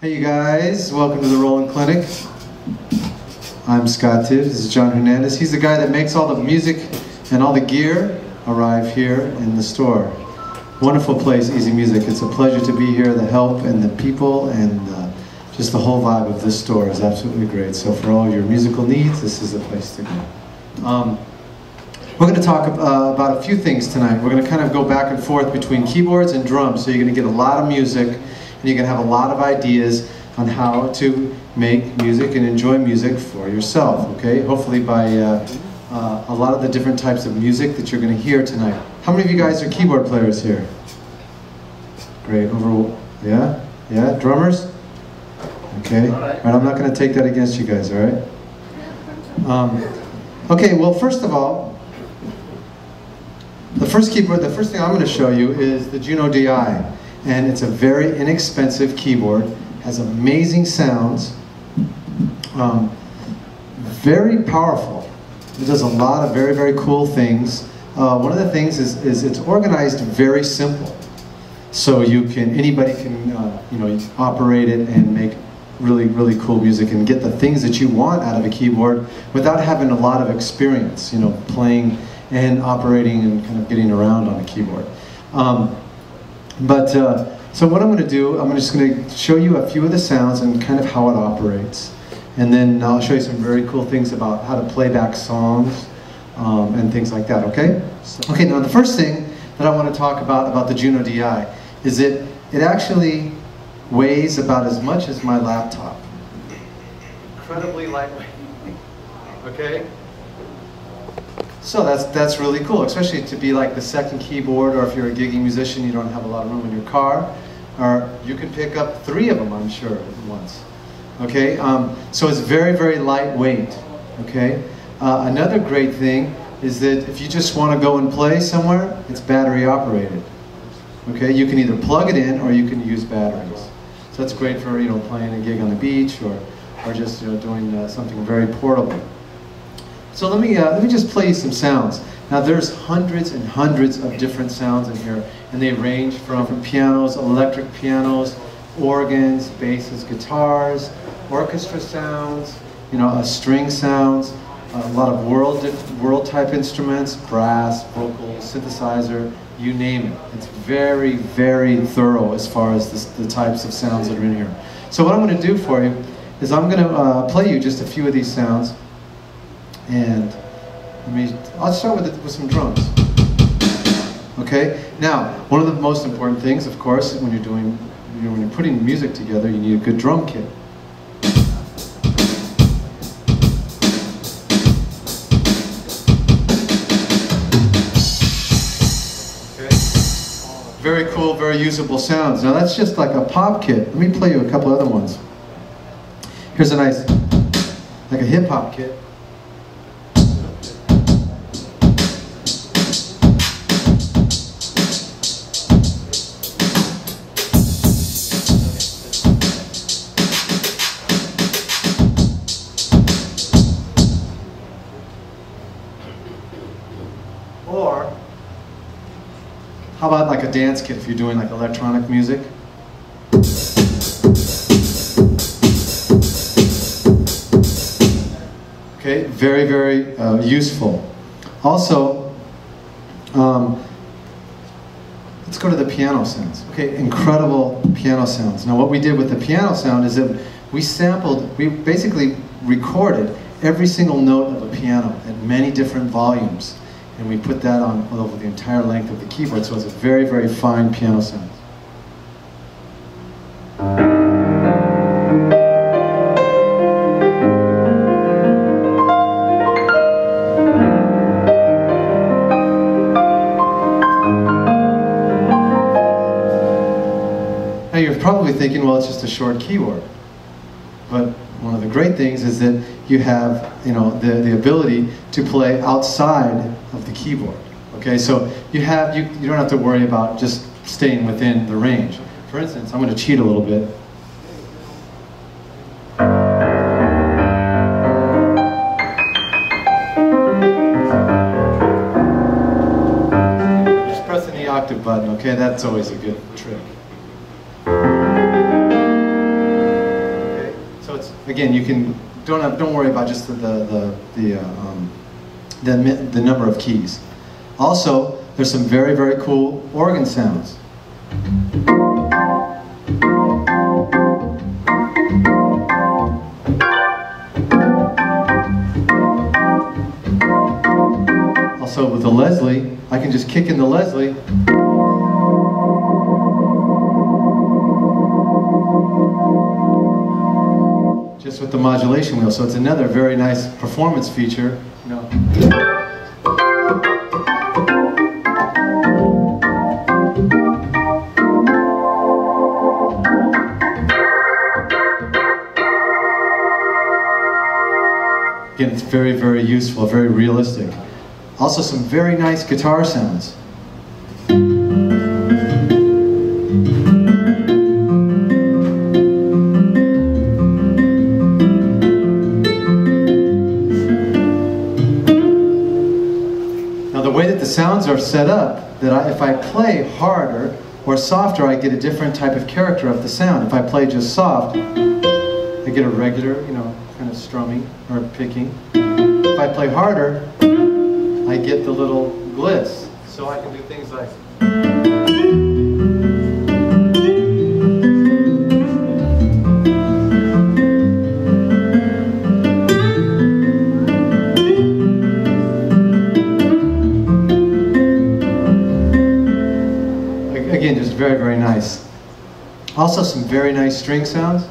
Hey you guys, welcome to the Roland Clinic. I'm Scott Tibbs, this is John Hernandez. He's the guy that makes all the music and all the gear arrive here in the store. Wonderful place, Easy Music. It's a pleasure to be here. The help and the people and just the whole vibe of this store is absolutely great. So for all your musical needs, this is the place to go. We're going to talk about a few things tonight. We're going to kind of go back and forth between keyboards and drums, so you're going to get a lot of music, and you're going to have a lot of ideas on how to make music and enjoy music for yourself, okay? Hopefully by a lot of the different types of music that you're going to hear tonight. How many of you guys are keyboard players here? Great, yeah? Yeah, drummers? Okay, all right, I'm not going to take that against you guys, all right? Okay, well, first of all, the first thing I'm going to show you is the JunoDI. And it's a very inexpensive keyboard, has amazing sounds, very powerful. It does a lot of very, very cool things. One of the things is it's organized very simple. So anybody can operate it and make really, really cool music and get the things that you want out of a keyboard without having a lot of experience, playing and operating and kind of getting around on a keyboard. So what I'm going to do, I'm just going to show you a few of the sounds and kind of how it operates. And then I'll show you some very cool things about how to play back songs and things like that, okay? Okay, now the first thing that I want to talk about the JunoDI is that it actually weighs about as much as my laptop. Incredibly lightweight, okay? So that's really cool, especially to be like the second keyboard, or if you're a gigging musician, you don't have a lot of room in your car, or you can pick up 3 of them, I'm sure, at once. Okay, so it's very, very lightweight. Okay, another great thing is that if you just want to go and play somewhere, it's battery operated. Okay, you can either plug it in or you can use batteries. So that's great for playing a gig on the beach or just doing something very portable. So let me just play you some sounds. Now there's hundreds and hundreds of different sounds in here, and they range from pianos, electric pianos, organs, basses, guitars, orchestra sounds, string sounds, a lot of world type instruments, brass, vocals, synthesizer, you name it. It's very, very thorough as far as the types of sounds that are in here. So what I'm going to do for you is I'm going to play you just a few of these sounds. And I'll start with some drums. Okay. Now, one of the most important things, of course, when you're putting music together, you need a good drum kit. Okay. Very cool, very usable sounds. Now that's just like a pop kit. Let me play you a couple other ones. Here's a nice, like a hip hop kit. Or, how about like a dance kit if you're doing like electronic music? Okay, very, very useful. Also, let's go to the piano sounds. Okay, incredible piano sounds. Now what we did with the piano sound is that we basically recorded every single note of a piano at many different volumes. And we put that on over the entire length of the keyboard, so it's a very, very fine piano sound. Now you're probably thinking, well, it's just a short keyboard. But one of the great things is that you have, the ability to play outside of the keyboard. Okay, so you don't have to worry about just staying within the range. For instance, I'm going to cheat a little bit. Just pressing the octave button. Okay, that's always a good trick. again, you can don't worry about just the number of keys. Also, there's some very, very cool organ sounds. Also, with the Leslie, I can just kick in the Leslie. Just with the modulation wheel, so it's another very nice performance feature. You know. Again, it's very, very useful, very realistic. Also, some very nice guitar sounds. The sounds are set up that if I play harder or softer, I get a different type of character of the sound. If I play just soft, I get a regular, you know, kind of strumming or picking. If I play harder, I get the little glitz. So I can do things like. Again, just very, very nice. Also, some very nice string sounds.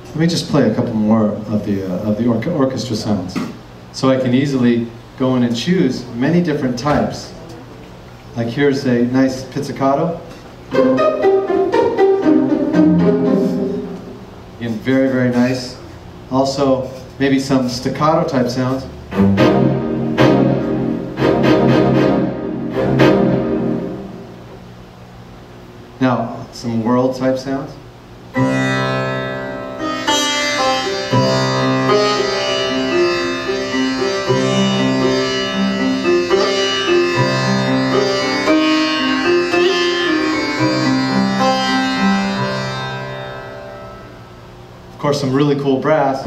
Let me just play a couple more of the orchestra sounds, so I can easily go in and choose many different types. Like here's a nice pizzicato. Again, very, very nice. Also, maybe some staccato type sounds. Now, some world type sounds. Of course, some really cool brass.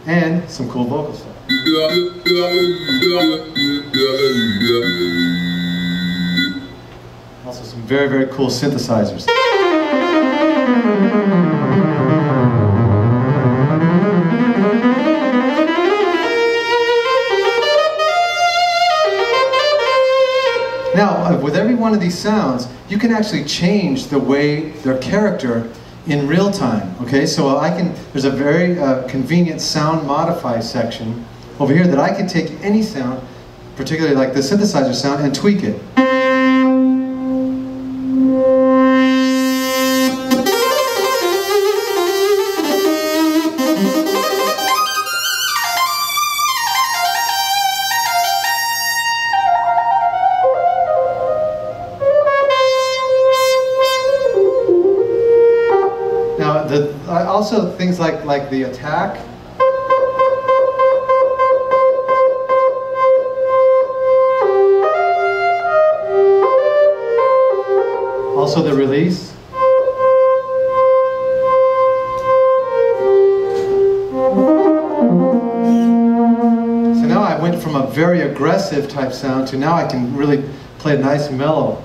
And some cool vocal stuff. Also some very, very cool synthesizers. Now, with every one of these sounds, you can actually change the way their character in real time. Okay, so there's a very convenient sound modify section over here that I can take any sound, particularly like the synthesizer sound, and tweak it. Also things like the attack. Also the release. So now I went from a very aggressive type sound to now I can really play a nice mellow.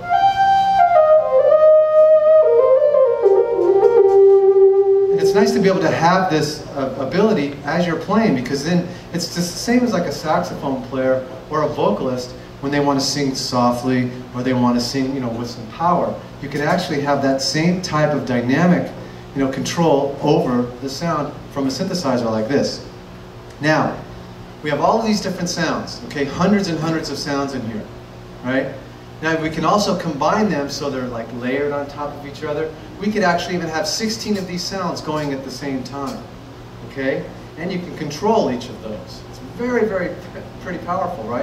It's nice to be able to have this ability as you're playing, because then it's just the same as like a saxophone player or a vocalist when they want to sing softly or they want to sing, you know, with some power. You can actually have that same type of dynamic, you know, control over the sound from a synthesizer like this. Now, we have all of these different sounds, okay, hundreds and hundreds of sounds in here, right? Now we can also combine them so they're like layered on top of each other. We could actually even have 16 of these sounds going at the same time, okay? And you can control each of those. It's very, very pretty powerful, right?